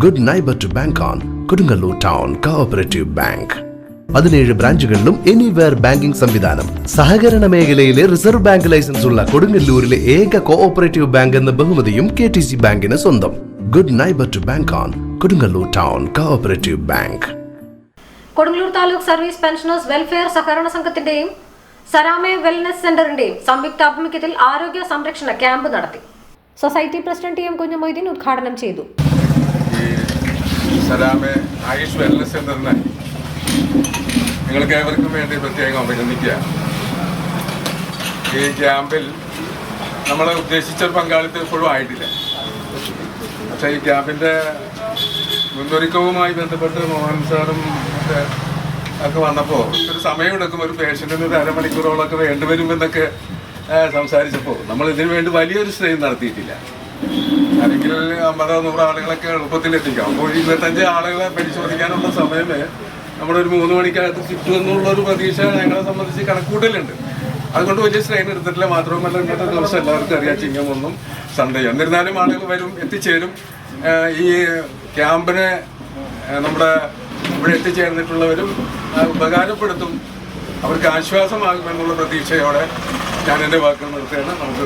Good neighbour to bank on Kodungallur town cooperative bank. 17 ബ്രാഞ്ചുകളിലും anywhere banking സംവിധാനം. സഹകരണ മേഖലയിലെ റിസർവ് ബാങ്ക് ലൈസൻസ് ഉള്ള കൊടുങ്ങല്ലൂരിലെ ഏക കോഓപ്പറേറ്റീവ് ബാങ്ക് എന്ന ബഹുമതിയും KTC ബാങ്കിന് സ്വന്തം. Good neighbour to bank on Kodungallur town cooperative bank. Kodungallur taluk service pensioners welfare സഹകരണ സംഘത്തിന്റെയും സരാമെ വെൽനസ് സെന്ററിന്റെയും സംയുക്ത ആഭിമുഖ്യത്തിൽ ആരോഗ്യ സംരക്ഷണ ക്യാമ്പ് നടത്തി. സൊസൈറ്റി പ്രസിഡന്റ് TM കുഞ്ഞമൊയ്തീൻ ഉദ്ഘാടനം ചെയ്തു. സരാമെ ആയുഷ് വെൽനസ് സെന്ററിനെ നിങ്ങൾക്ക് ഏവർക്കും വേണ്ടി പ്രത്യേകം അഭിനന്ദിക്കുക. ഈ ക്യാമ്പിൽ നമ്മൾ ഉദ്ദേശിച്ച പങ്കാളിത്തം ഇപ്പോഴും ആയിട്ടില്ല. പക്ഷേ ഈ ക്യാമ്പിൻ്റെ മുന്നൊരുക്കവുമായി ബന്ധപ്പെട്ട് മോഹൻ സാറും ഒക്കെ വന്നപ്പോൾ ഒരു സമയമെടുക്കും, ഒരു പേഷ്യൻറ്റിന് ഒരു അരമണിക്കൂറോളൊക്കെ വേണ്ടിവരുമെന്നൊക്കെ സംസാരിച്ചപ്പോൾ നമ്മൾ ഇതിനു വേണ്ടി വലിയൊരു സ്ട്രെയിൻ നടത്തിയിട്ടില്ല. അല്ലെങ്കിൽ 50-100 ആളുകളൊക്കെ എളുപ്പത്തിൽ എത്തിക്കാം. അപ്പോൾ 25 ആളുകളെ പരിശോധിക്കാനുള്ള സമയമേ നമ്മളൊരു 3 മണിക്കകത്ത് കിട്ടുമെന്നുള്ളൊരു പ്രതീക്ഷ ഞങ്ങളെ സംബന്ധിച്ച് കണക്കൂട്ടലുണ്ട്. അതുകൊണ്ട് വലിയ സ്ട്രെയിൻ എടുത്തിട്ടില്ല. മാത്രവുമല്ല ഇന്നത്തെ ദിവസം എല്ലാവർക്കും അറിയാം ചിങ്ങമൊന്നും സൺഡേ. എന്നിരുന്നാലും ആളുകൾ വരും, എത്തിച്ചേരും. ഈ ക്യാമ്പിനെ നമ്മുടെ ഇവിടെ എത്തിച്ചേർന്നിട്ടുള്ളവരും ഉപകാരപ്പെടുത്തും, അവർക്ക് ആശ്വാസമാകുമെന്നുള്ള പ്രതീക്ഷയോടെ ഞാൻ എൻ്റെ വാക്കുകൾ നിർത്തുകയാണ്. നമുക്ക്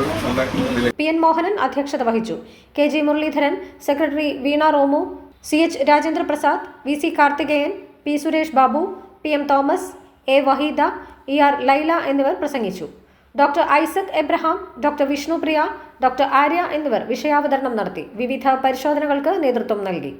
PN മോഹനൻ അധ്യക്ഷത വഹിച്ചു. KG Muraleedharan, secretary Veena Romu, CH Rajendra Prasad, VC Karthikeyan, P Suresh Babu, PM Thomas, A Waheeda, ER Laila എന്നിവർ പ്രസംഗിച്ചു. Doctor Isaac Abraham, doctor Vishnupriya, doctor Arya എന്നിവർ വിഷയാവതരണം നടത്തി. വിവിധ പരിശോധനകൾക്ക് നേതൃത്വം നൽകി.